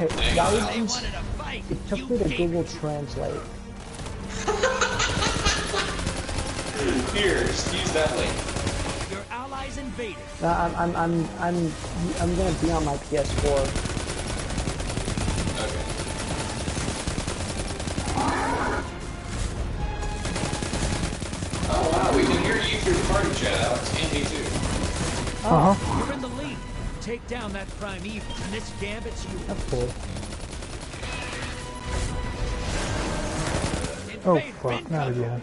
Hey, guys, it took me to Google Translate. Here, just use that link. Your allies invaded. No, I'm gonna be on my PS4. Okay. Oh wow, we can hear you through the party chat, Alex, and me too. You're in the lead. Take down that prime evil, and this gambit's you. That's cool. Oh fuck, not again.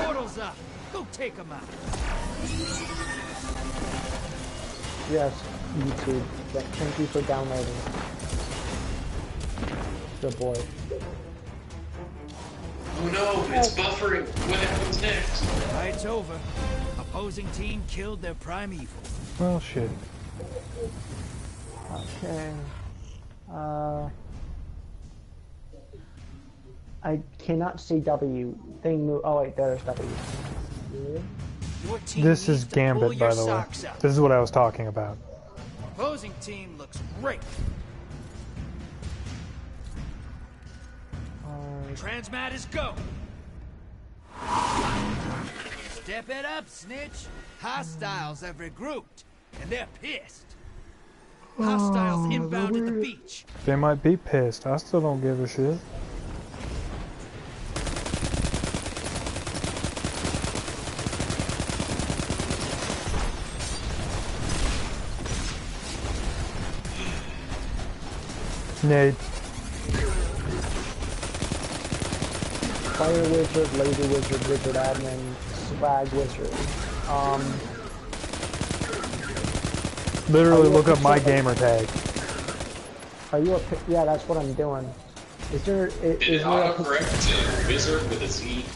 Portal's up. Go take him out. Yes, YouTube. Thank you for downloading. Good boy. Oh no, it's buffering. What happens next? Fight's over. Opposing team killed their prime evil. Well, shit. Okay. I cannot see W. Thing move. Oh wait, there's W. Your team This is needs to pull Gambit, your by the way. socks up. This is what I was talking about. Opposing team looks great. Transmat is go. Step it up, snitch. Hostiles have regrouped, and they're pissed. Hostiles inbound at the beach. They might be pissed. I still don't give a shit. Nade. Fire wizard, laser wizard, wizard admin, swag wizard. Literally look up my gamer tag. Are you a? Yeah, that's what I'm doing. Is there? Did Is it there a? autocorrect to wizard with a Z?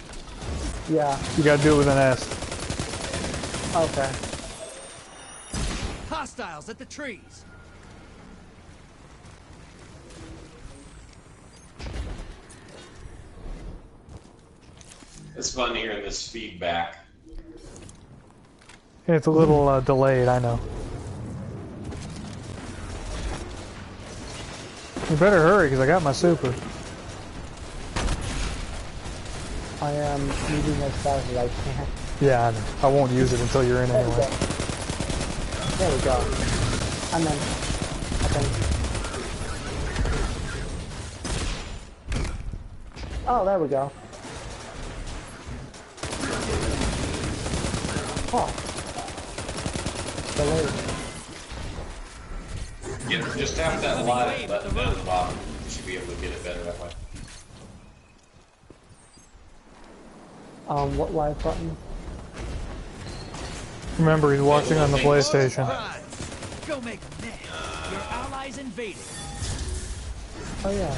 Yeah. You gotta do it with an S. Okay. Hostiles at the trees. It's fun hearing this feedback. It's a little delayed, I know. You better hurry, because I got my super. I am moving as fast as I can. Yeah, I know. I won't use it until you're in There we anyway. go. There we go. I'm in. Okay. Oh, there we go. Oh. Delayed. Yeah, just tap that live button down at the bottom. You should be able to get it better that way. What live button? Remember, he's watching on the PlayStation. Go make them mad. Your allies invaded. Oh yeah.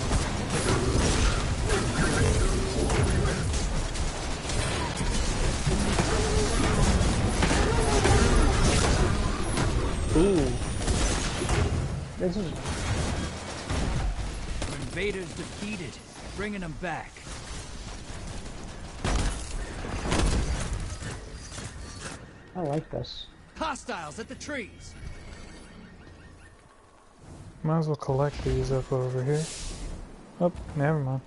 Ooh. This is... Invaders defeated. Bringing them back. I like this. Hostiles at the trees. Might as well collect these up over here. Oh, never mind.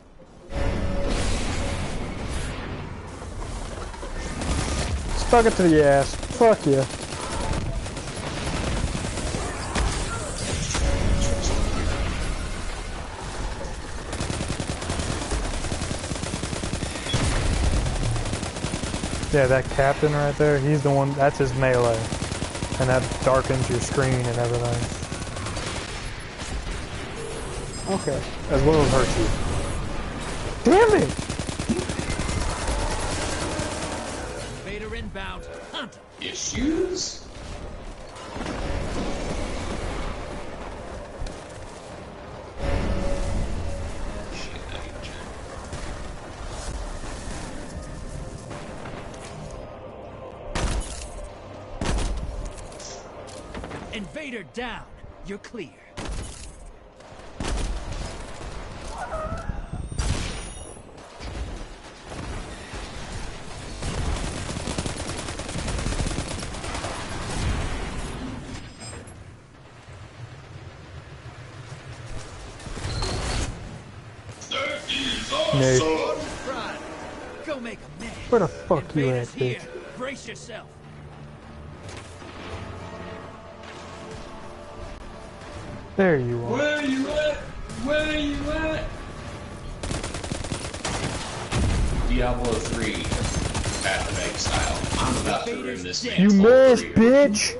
Stuck it to the ass. Fuck you. Yeah, that captain right there, he's the one, that's his melee. And that darkens your screen and everything. Okay. As well as hurt you. Damn it! Invader inbound. Hunt. Issues? Invader down. You're clear. Nate. Prime, go make a mess. Where the fuck you at, Invaders here. bitch? Brace yourself. There you are. Where you at? Where you at? Diablo 3 Path of Exile. I'm about to ruin this thing. You missed, bitch!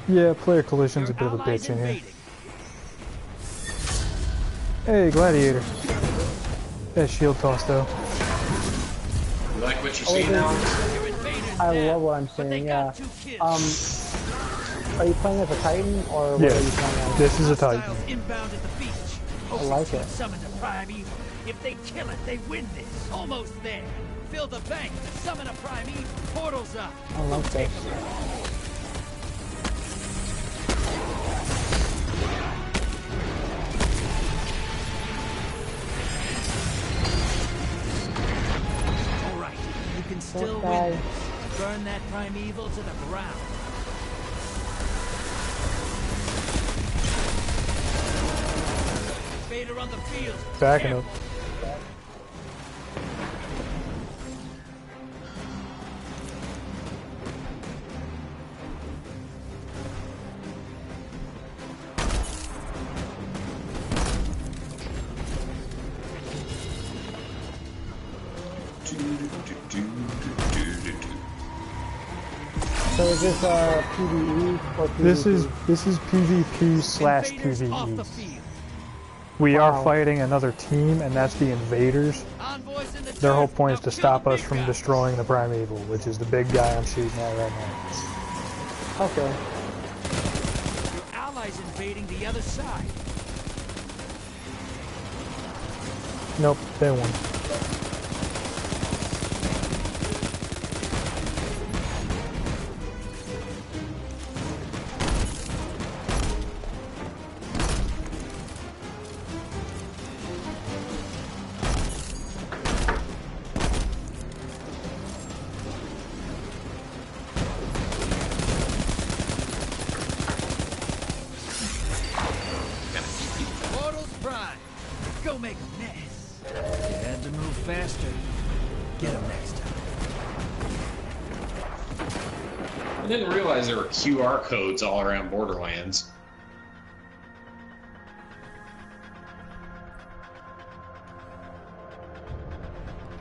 Yeah, player collision's a bit of a bitch in here. Hey, Gladiator. That shield toss, though. You like what you're seeing now? I love what I'm seeing, yeah. Are you playing as a Titan, or what are you playing as? This is a Titan. Inbound at the beach. I like it. Summon the prime evil. If they kill it, they win this. Almost there. Fill the bank. Summon a prime evil. Portals up. I love this. All right. You can still win this. Burn that prime evil to the ground. Vader on the field. Backing up. So is this PvE or PvP? This is PvP slash Invaders off the PvE. field. We Wow. are fighting another team, and that's the invaders. Envoys in the Their whole turf. point is Now to kill stop the us big from guy. destroying the Primeval, which is the big guy I'm shooting at right now. Okay. Your allies invading the other side. Nope, they won. Portals prime. Go make a mess. You had to move faster. Get him next time. I didn't realize there were QR codes all around Borderlands.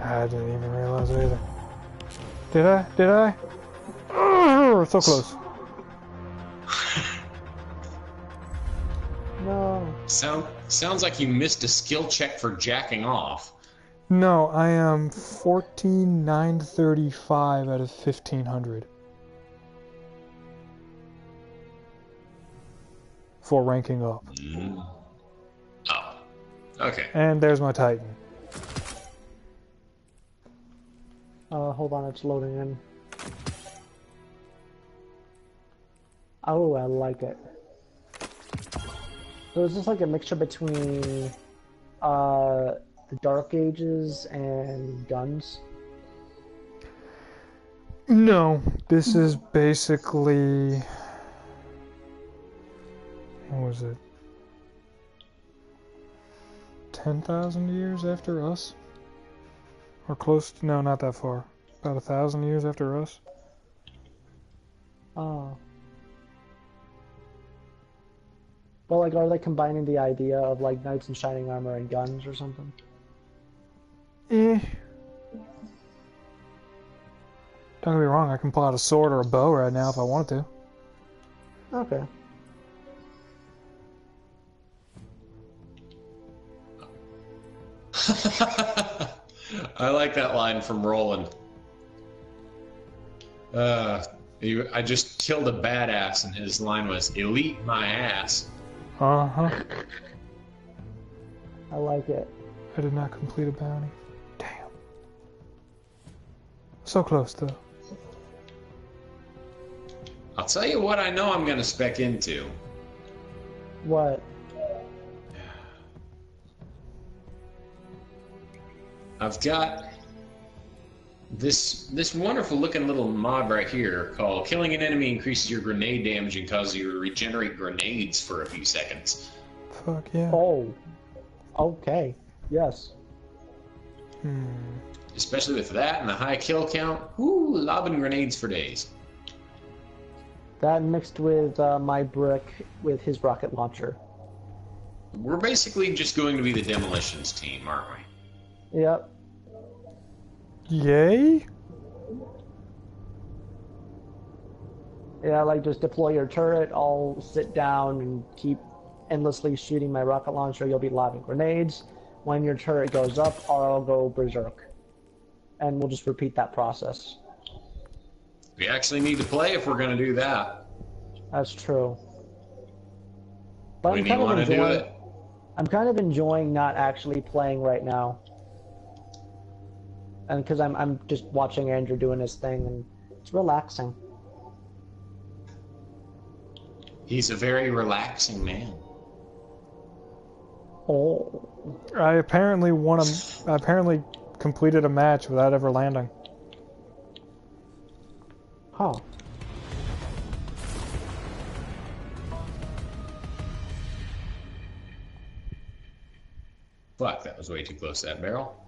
I didn't even realize it either. Did I? Did I? Oh, so close. No. Sounds like you missed a skill check for jacking off. No, I am 14,935 out of 1,500. For ranking up. Oh. Okay. And there's my Titan. Hold on, it's loading in. Oh, I like it. So is this like a mixture between the Dark Ages and guns? No, this is basically... What was it? 10,000 years after us? Or close to... No, not that far. About 1,000 years after us? Oh. Well, like, are they combining the idea of, like, knights in shining armor and guns or something? Eh. Don't get me wrong, I can pull out a sword or a bow right now if I wanted to. Okay. I like that line from Roland. I just killed a badass, and his line was, "Elite my ass." Uh-huh. I like it. I did not complete a bounty. Damn. So close, though. I'll tell you what I know I'm going to spec into. What? I've got This wonderful looking little mod right here called killing an enemy increases your grenade damage and causes you to regenerate grenades for a few seconds. Fuck yeah. Oh. Okay. Yes. Especially with that and the high kill count. Woo, lobbing grenades for days. That mixed with my brick with his rocket launcher. We're basically just going to be the demolitions team, aren't we? Yep. Yay? Yeah, like just deploy your turret, I'll sit down and keep endlessly shooting my rocket launcher, you'll be lobbing grenades. When your turret goes up, I'll go berserk. And we'll just repeat that process. We actually need to play if we're going to do that. That's true. But When do you want to do it? I'm kind of enjoying not actually playing right now. And because I'm just watching Andrew doing his thing, and it's relaxing. He's a very relaxing man. Oh. I apparently completed a match without ever landing. Huh. Fuck, that was way too close to that barrel.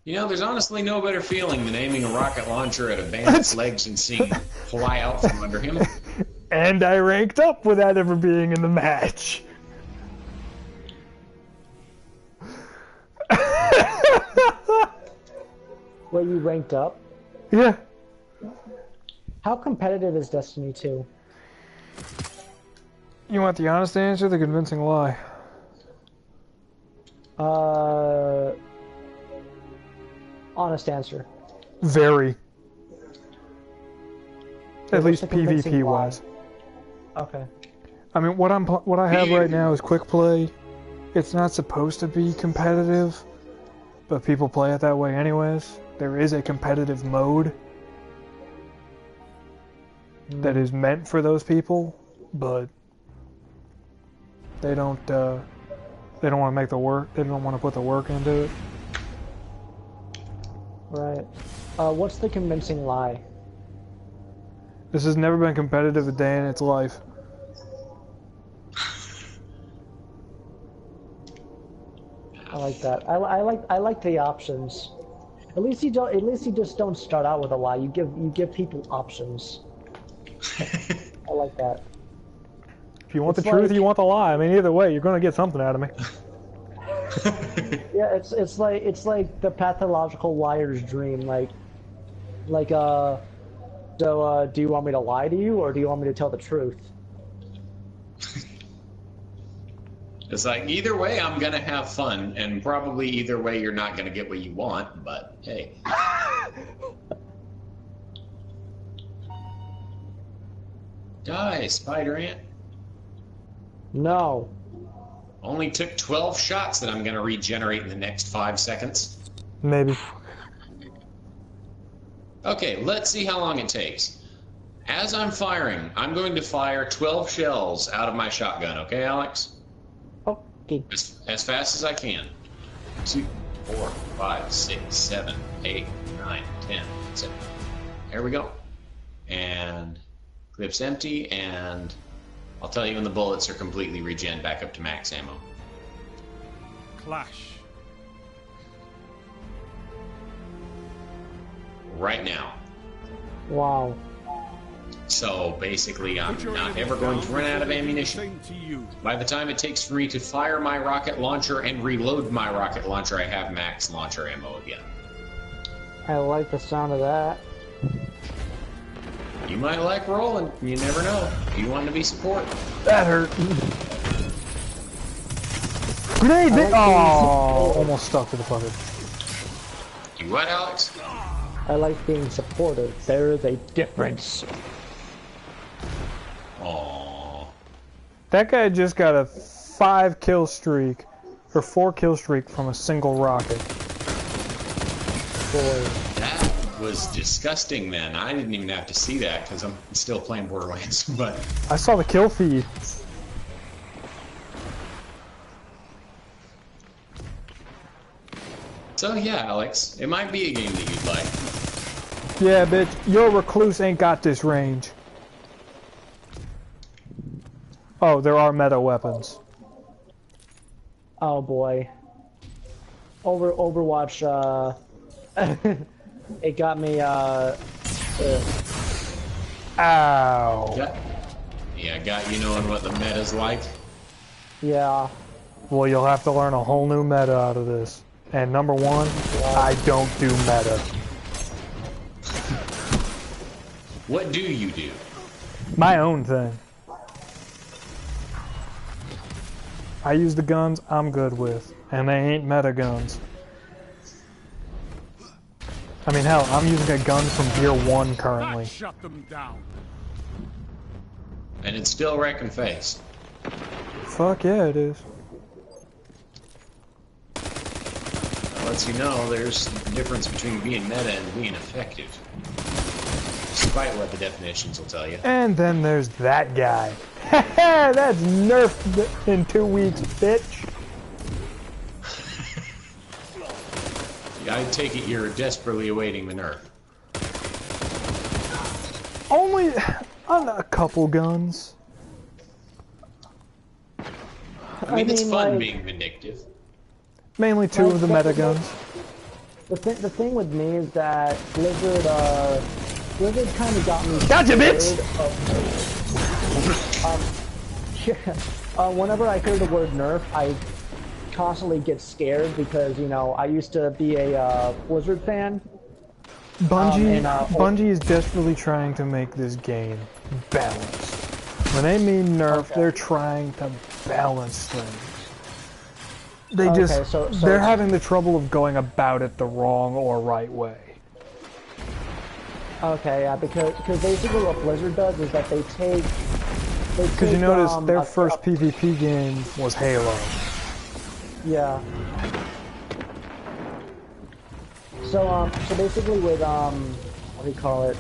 You know, there's honestly no better feeling than aiming a rocket launcher at a bandit's legs and seeing it fly out from under him. And I ranked up without ever being in the match. Were you ranked up? Yeah. How competitive is Destiny 2? You want the honest answer or the convincing lie? Honest answer. Very. At What's least the convincing PvP lie? wise. Okay. I mean, what I have right now is quick play. It's not supposed to be competitive, but people play it that way anyways. There is a competitive mode that is meant for those people, but they don't want to make the work. They don't want to put the work into it. Right. What's the convincing lie? This has never been competitive a day in its life. I like that. I like the options. At least you don't. At least you just don't start out with a lie. You give people options. I like that. If you want It's the truth, like- you want the lie. I mean, either way, you're going to get something out of me. Yeah, it's like the pathological liar's dream. So do you want me to lie to you, or do you want me to tell the truth? It's like, either way, I'm going to have fun, and probably either way, you're not going to get what you want, but hey. Die, spider ant. No. Only took 12 shots that I'm going to regenerate in the next 5 seconds. Maybe. Okay, let's see how long it takes. As I'm firing, I'm going to fire 12 shells out of my shotgun, okay, Alex? Okay. As fast as I can. 2, 4, 5, 6, 7, 8, 9, 10, 7. There we go. And clip's empty, and I'll tell you when the bullets are completely regen back up to max ammo. Clash. Right now. Wow. So basically, I'm not ever going to run out of ammunition. By the time it takes for me to fire my rocket launcher and reload my rocket launcher, I have max launcher ammo again. I like the sound of that. You might like rolling. You never know. You want to be support. That hurt. Grenade! Oh, almost stuck to the fucker. You what, Alex? I like being supportive. There is a difference. Aww. That guy just got a 5 kill streak, or 4 kill streak from a single rocket. Boy. That was disgusting, man. I didn't even have to see that because I'm still playing Borderlands, but I saw the kill feed. So yeah, Alex, it might be a game that you'd like. Yeah, bitch, your recluse ain't got this range. Oh, there are meta weapons. Oh boy. Overwatch, it got me, Ow. Yeah, got you knowing what the meta's like. yeah. Well, you'll have to learn a whole new meta out of this. And number one, I don't do meta. What do you do? My own thing. I use the guns I'm good with, and they ain't meta guns. I mean, hell, I'm using a gun from Gear 1 currently. Shut them down. And it's still wrecking face. Fuck yeah, it is. That lets you know there's a difference between being meta and being effective. Despite what the definitions will tell you. And then there's that guy. Haha, that's nerfed in 2 weeks, bitch. I take it you're desperately awaiting the nerf. Only on a couple guns. I mean, it's fun like, being vindictive. Mainly two of the meta guns. The thing with me is that Blizzard kind of got me. Gotcha, bitch! Whenever I hear the word nerf, I constantly get scared because, you know, I used to be a Blizzard fan. Bungie is desperately trying to make this game balanced. When they mean nerf, they're trying to balance things. They they're having the trouble of going about it the wrong or right way. Okay, yeah, because basically what Blizzard does is that they take... Because you notice their first PvP game was Halo. Yeah. So basically with, what do you call it,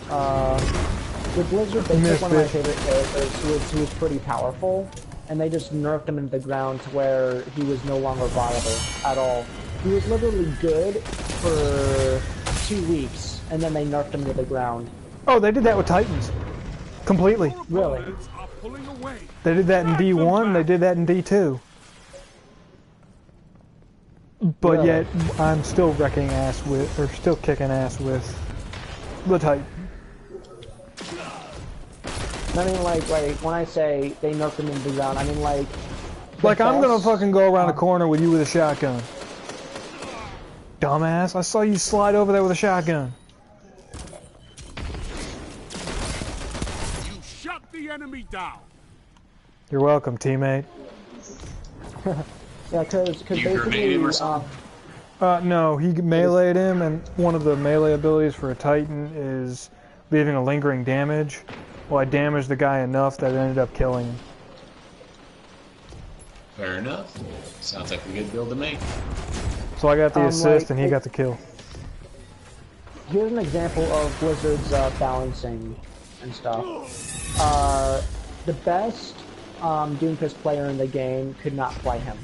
with Blizzard, they took one of my favorite characters who was pretty powerful, and they just nerfed him into the ground to where he was no longer viable at all. He was literally good for 2 weeks, and then they nerfed him to the ground. Oh, they did that with Titans. Completely. Really? They did that in D1, they did that in D2. But Really? yet, I'm still kicking ass with the Titan. I mean, like when I say they nerfed him into the ground, I mean like... I'm gonna fucking go around the corner with you with a shotgun. Dumbass, I saw you slide over there with a shotgun. You shut the enemy down. You're welcome, teammate. Yeah, because You grenade him or something? No, he meleeed him, and one of the melee abilities for a Titan is leaving a lingering damage. Well, I damaged the guy enough that it ended up killing him. Fair enough. Sounds like a good build to me. So I got the assist, and he got the kill. Here's an example of Blizzard's balancing and stuff. The best Doomfist player in the game could not play him.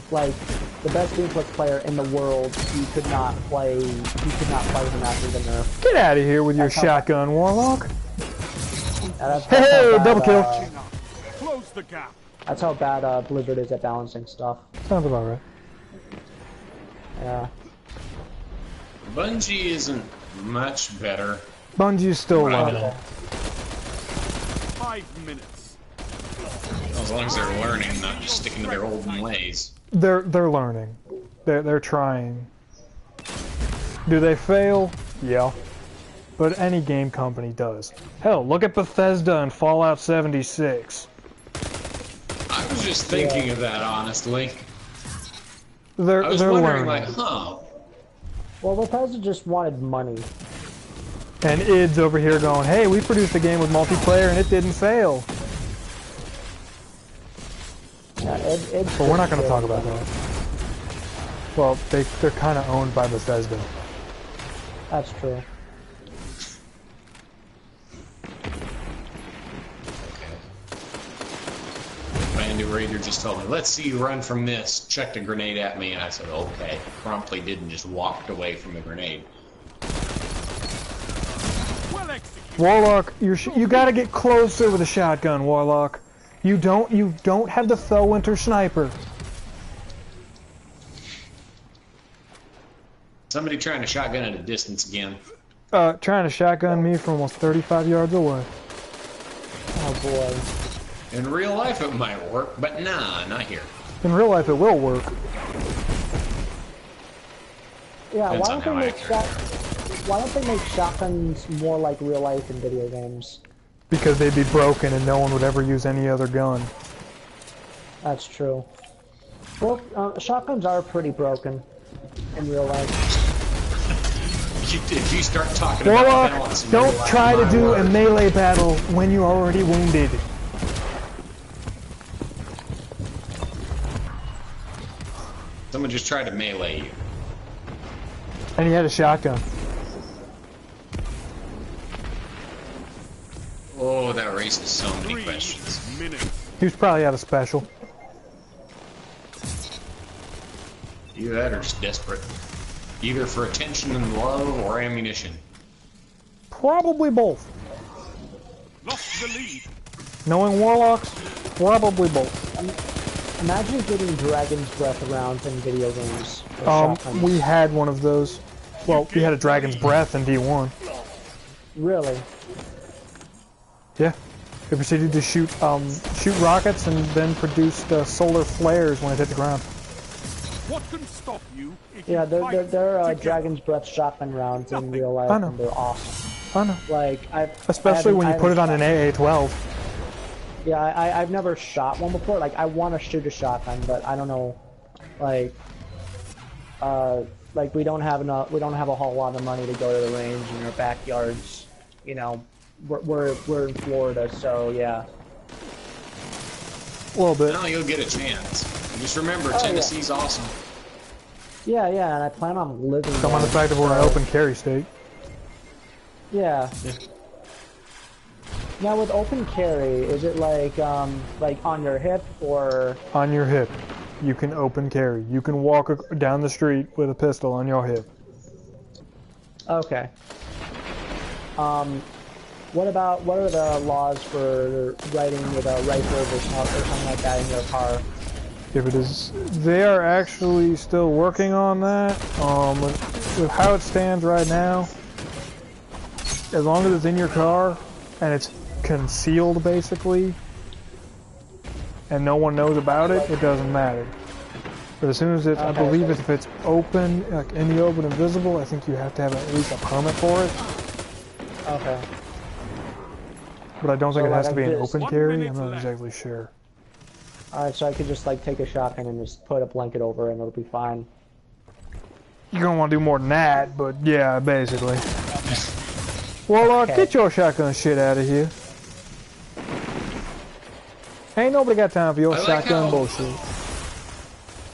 Like, the best Doomfist player in the world, he could not play him after the nerf. Get out of here with your shotgun, Warlock. Yeah, Hey, double kill. Close the gap. That's how bad Blizzard is at balancing stuff. Sounds about right. Yeah. Bungie isn't much better. Bungie's still learning. 5 minutes. As long as they're learning, not just sticking to their olden ways. They're learning. They're trying. Do they fail? Yeah. But any game company does. Hell, look at Bethesda and Fallout 76. I was just thinking of that, honestly. They're I was wondering, learning. like, huh? Well, Bethesda just wanted money. And id's over here going, hey, we produced a game with multiplayer and it didn't fail. Yeah, But we're not going to talk about that. Well, they're kind of owned by Bethesda. That's true. Playing Randy Raider just told me, let's see you run from this. Chucked a grenade at me, and I said, okay. Promptly did and just walked away from the grenade. Warlock, you gotta get closer with a shotgun, Warlock. You don't have the Fellwinter sniper. Somebody trying to shotgun at a distance again. Trying to shotgun me from almost 35 yards away. Oh boy. In real life it might work, but nah, not here. In real life it will work. Yeah, why don't they make shotguns more like real life in video games? Because they'd be broken and no one would ever use any other gun. That's true. Well, shotguns are pretty broken in real life. If you start talking Warlock, about balance, don't try to do a melee battle when you're already wounded. Someone just tried to melee you. And he had a shotgun. Oh, that raises so many questions. He was probably out of special. Either that or just desperate. Either for attention and love or ammunition. Probably both. Lost the lead. Knowing Warlocks, probably both. Imagine getting Dragon's Breath rounds in video games. We had one of those. Well, we had a Dragon's Breath in D1. Really? Yeah. It proceeded to shoot rockets and then produced solar flares when it hit the ground. What can stop you? Yeah, they're Dragon's Breath shotgun rounds in real life, I know. and they're awesome. I know. Like, especially when you put it on an AA-12. Yeah, I've never shot one before. Like, I want to shoot a shotgun, but I don't know. Like we don't have a whole lot of money to go to the range in our backyards. You know, we're in Florida, so yeah. A little bit. No, you'll get a chance. Just remember, Tennessee's awesome. Yeah, and I plan on living Come on the fact that we're an open carry state. Yeah. Now with open carry, is it like on your hip or? On your hip. You can open carry. You can walk down the street with a pistol on your hip. Okay. What are the laws for riding with a rifle or something like that in your car? If it is, they are actually still working on that. With how it stands right now, as long as it's in your car and it's concealed basically, and no one knows about it, it doesn't matter. But as soon as it's, I believe if it's open, like in the open and visible, I think you have to have at least a permit for it. Okay. But I don't think it has to be an open carry. I'm not exactly sure. Alright, so I could just like take a shotgun and just put a blanket over it and it'll be fine. You're gonna want to do more than that, but yeah, basically. Warlock, get your shotgun shit out of here. Ain't nobody got time for your shotgun bullshit.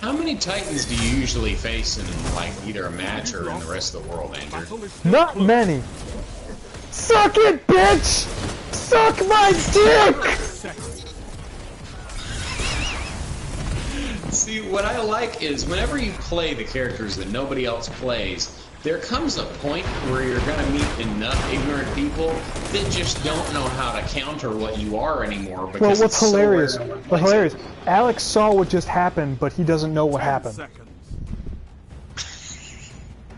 How many Titans do you usually face in like either a match or in the rest of the world, Andrew? Not many. Suck it, bitch! Suck my dick! See, what I like is whenever you play the characters that nobody else plays, there comes a point where you're going to meet enough ignorant people that just don't know how to counter what you are anymore. Because well, what's hilarious? What's hilarious? Alex saw what just happened, but he doesn't know what happened.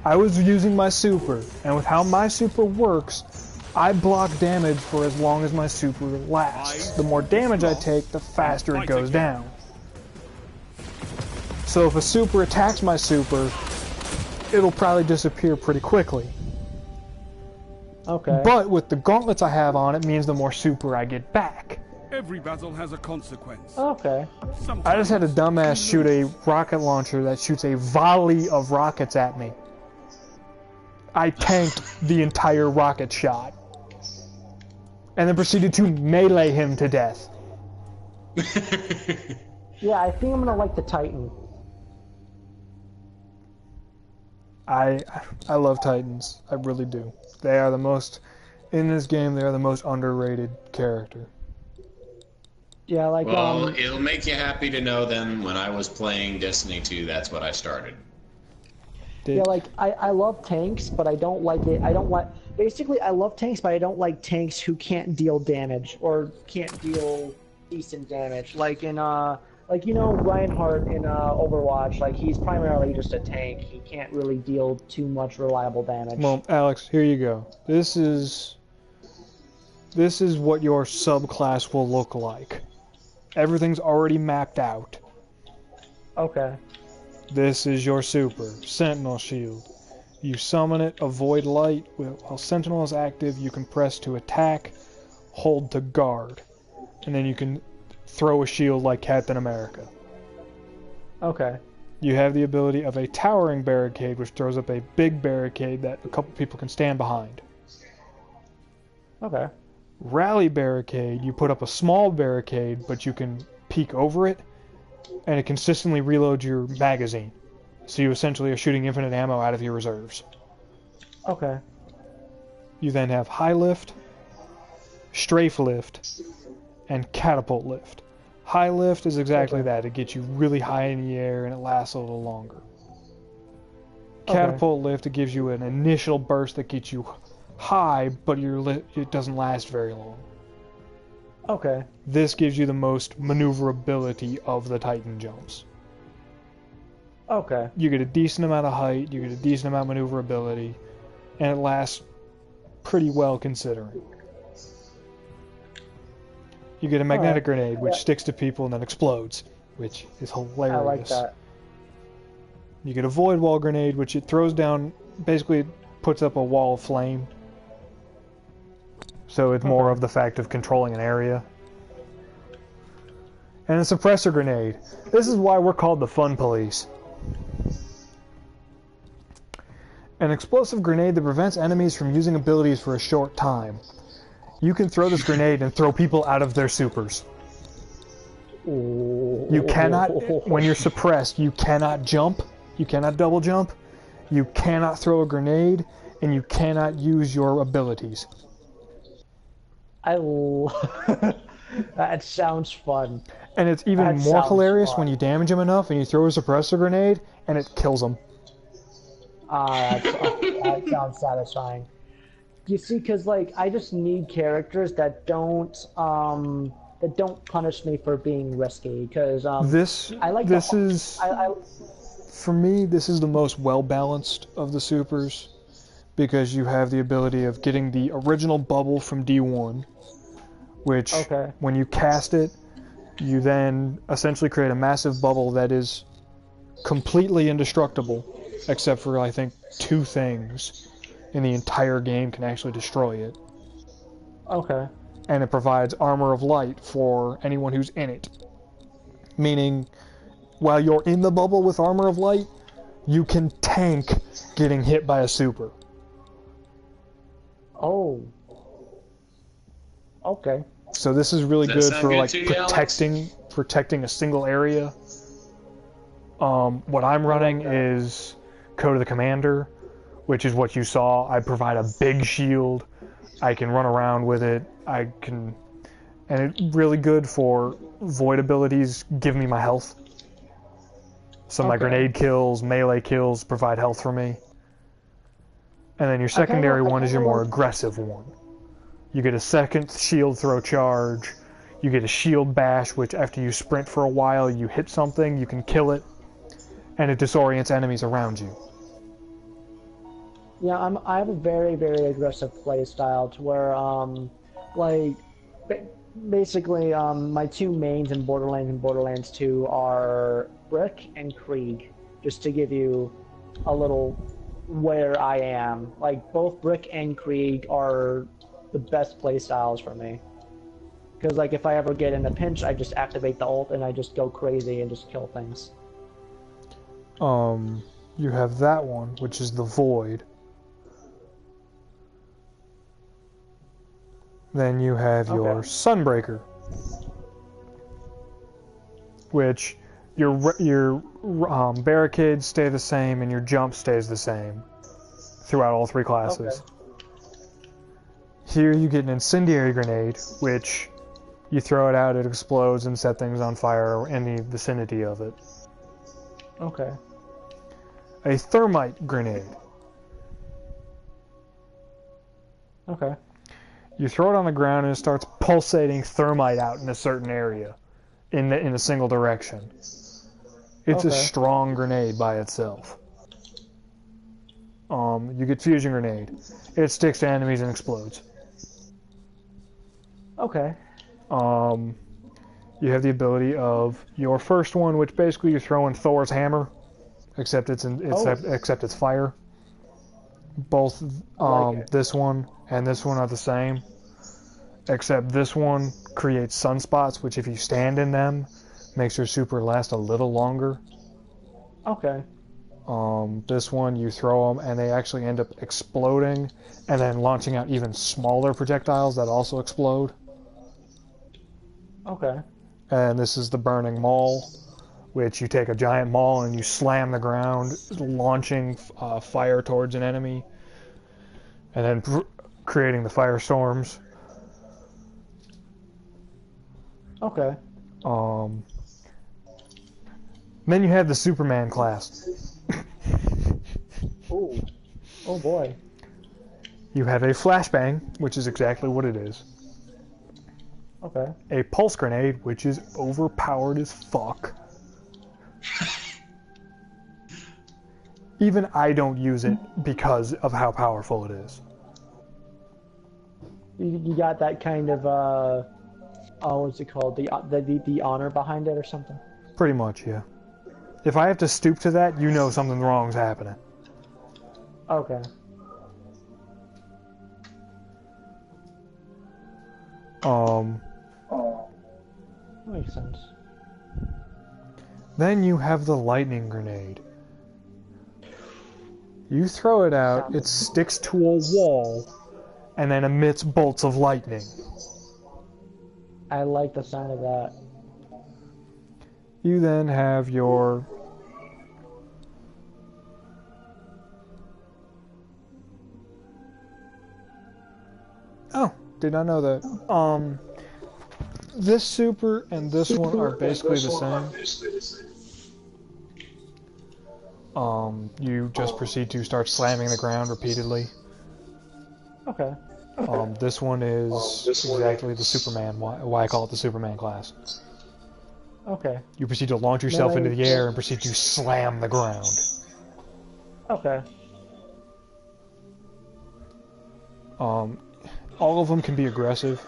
I was using my super, and with how my super works, I block damage for as long as my super lasts. The more damage I take, the faster it goes down. So if a super attacks my super, it'll probably disappear pretty quickly. Okay. But with the gauntlets I have on, it means the more super I get back. Every battle has a consequence. Okay. I just had a dumbass shoot a rocket launcher that shoots a volley of rockets at me. I tanked the entire rocket shot. And then proceeded to melee him to death. Yeah, I think I'm gonna like the Titan. I love Titans. I really do. They are the most, in this game, they are the most underrated character. Yeah, like Well, it'll make you happy to know then when I was playing Destiny 2, that's what I started. Yeah, like I love tanks, but I don't like it. I don't like basically I love tanks, but I don't like tanks who can't deal damage or can't deal decent damage. Like in like you know Reinhardt in Overwatch, like he's primarily just a tank. He can't really deal too much reliable damage. Well, Alex, here you go. This is what your subclass will look like. Everything's already mapped out. Okay. This is your super, Sentinel Shield. You summon it, avoid light. While Sentinel is active, you can press to attack, hold to guard. And then you can throw a shield like Captain America. Okay. You have the ability of a towering barricade, which throws up a big barricade that a couple people can stand behind. Okay. Rally barricade, you put up a small barricade, but you can peek over it, and it consistently reloads your magazine. So you essentially are shooting infinite ammo out of your reserves. Okay. You then have high lift, strafe lift, and catapult lift. High lift is exactly that. It gets you really high in the air and it lasts a little longer. Catapult lift, it gives you an initial burst that gets you high, but it doesn't last very long. Okay. This gives you the most maneuverability of the Titan jumps. Okay. You get a decent amount of height, you get a decent amount of maneuverability, and it lasts pretty well considering. You get a magnetic grenade, which sticks to people and then explodes, which is hilarious. I like that. You get a void wall grenade, which it throws down, basically it puts up a wall of flame. So it's more of the fact of controlling an area. And a suppressor grenade. This is why we're called the fun police. An explosive grenade that prevents enemies from using abilities for a short time. You can throw this grenade and throw people out of their supers. You cannot, when you're suppressed, you cannot jump, you cannot double jump, you cannot throw a grenade, and you cannot use your abilities. That sounds fun. And it's even more hilarious when you damage them enough and you throw a suppressor grenade and it kills them. That sounds satisfying. You see, because like I just need characters that don't punish me for being risky. Because for me, this is the most well balanced of the supers, because you have the ability of getting the original bubble from D1, which when you cast it, you then essentially create a massive bubble that is completely indestructible, except for I think 2 things in the entire game can actually destroy it. Okay. And it provides armor of light for anyone who's in it. Meaning, while you're in the bubble with armor of light, you can tank getting hit by a super. Oh. Okay. So this is really good for like you, protecting a single area. What I'm running is Code of the Commander, which is what you saw. I provide a big shield. I can run around with it. And it's really good for void abilities. Give me my health. So my grenade kills, melee kills provide health for me. And then your secondary one is your more aggressive one. You get a second shield throw charge. You get a shield bash, which after you sprint for a while, you hit something, you can kill it, and it disorients enemies around you. Yeah, I have a very, very aggressive play style to where, basically, my 2 mains in Borderlands and Borderlands 2 are Brick and Krieg, just to give you a little where I am. Like, both Brick and Krieg are the best play styles for me. Because, like, if I ever get in a pinch, I just activate the ult and I just go crazy and just kill things. You have that one, which is the Void. Then you have your Sunbreaker, which your barricades stay the same and your jump stays the same throughout all 3 classes. Here you get an Incendiary Grenade, which You throw it out, it explodes and set things on fire in the vicinity of it. Okay. A thermite grenade. Okay. You throw it on the ground and it starts pulsating thermite out in a certain area, in a single direction. It's a strong grenade by itself. You get fusion grenade. It sticks to enemies and explodes. Okay. You have the ability of your first one, which basically you're throwing Thor's hammer, except it's fire. Both this one and this one are the same, except this one creates sunspots, which if you stand in them, makes your super last a little longer. Okay. This one you throw them and they actually end up exploding and then launching out even smaller projectiles that also explode. Okay. And this is the burning maul, which you take a giant maul and you slam the ground, launching fire towards an enemy, and then creating the firestorms. Okay. Then you have the Superman class. Ooh. Oh boy. You have a flashbang, which is exactly what it is. Okay. A pulse grenade, which is overpowered as fuck. Even I don't use it because of how powerful it is. You got that kind of what's it called? The honor behind it or something? Pretty much, yeah. If I have to stoop to that, you know something wrong's happening. Okay. Makes sense. Then you have the lightning grenade. You throw it out, it sticks to a wall, and then emits bolts of lightning. I like the sound of that. You then have your... Oh, did not know that. This super and this one are basically the same. You just proceed to start slamming the ground repeatedly. Okay. This one is exactly the Superman, why I call it the Superman class. Okay. You proceed to launch yourself into the air and proceed to slam the ground. Okay. All of them can be aggressive.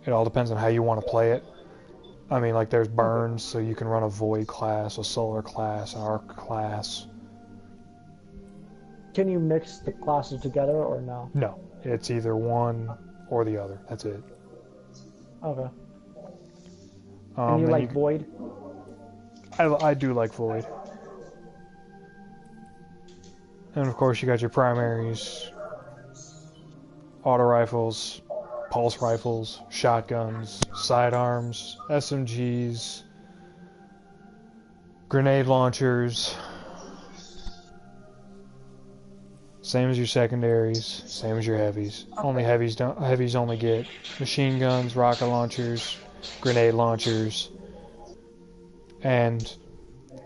It all depends on how you want to play it. I mean, like, there's burns, so you can run a void class, a solar class, an arc class. Can you mix the classes together or no? No, it's either one or the other. That's it. Okay. And you like void? I do like void. And of course you got your primaries, auto rifles, pulse rifles, shotguns, sidearms, SMGs, grenade launchers, same as your secondaries, same as your heavies. Okay. Only heavies only get machine guns, rocket launchers, grenade launchers, and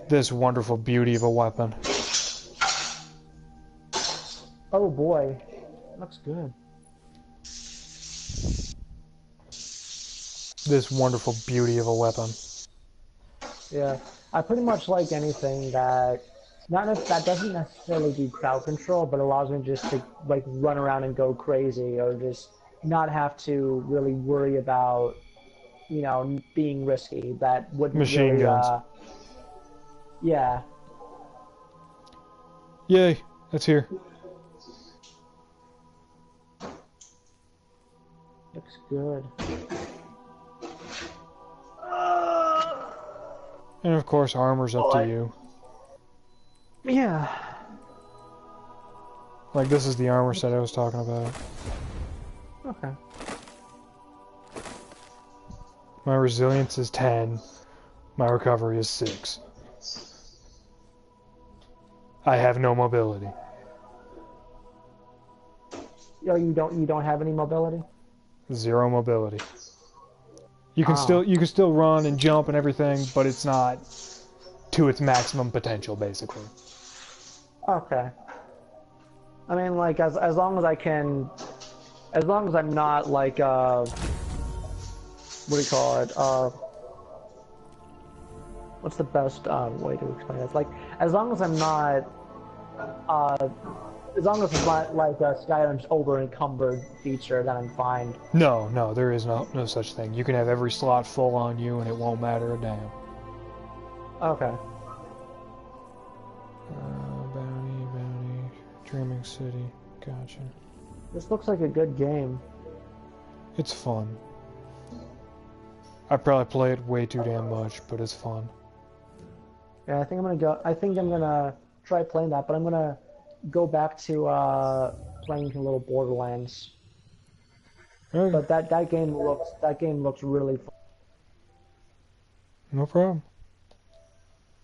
this wonderful beauty of a weapon. Oh boy, looks good. This wonderful beauty of a weapon. Yeah, I pretty much like anything that that doesn't necessarily do crowd control, but allows me just to like run around and go crazy, or just not have to really worry about, you know, being risky. That wouldn't machine really, guns. Yeah. Yay! That's here. Looks good. And of course, armor's up to you. Yeah. Like, this is the armor set I was talking about. Okay. My resilience is 10. My recovery is 6. I have no mobility. Oh, you don't have any mobility? 0 mobility. You can still run and jump and everything, but it's not to its maximum potential, basically. Okay. I mean, like, as long as I can, as long as I'm not like, what do you call it? What's the best way to explain this? Like, as long as I'm not, as long as it's not like Skyrim's over-encumbered feature, then I'm fine. No, there is no such thing. You can have every slot full on you, and it won't matter a damn. Okay. Bounty, Dreaming City, gotcha. This looks like a good game. It's fun. I probably play it way too damn much, but it's fun. Yeah, I think I'm gonna try playing that, but I'm gonna go back to playing a little Borderlands. Okay. But that game looks really fun. No problem.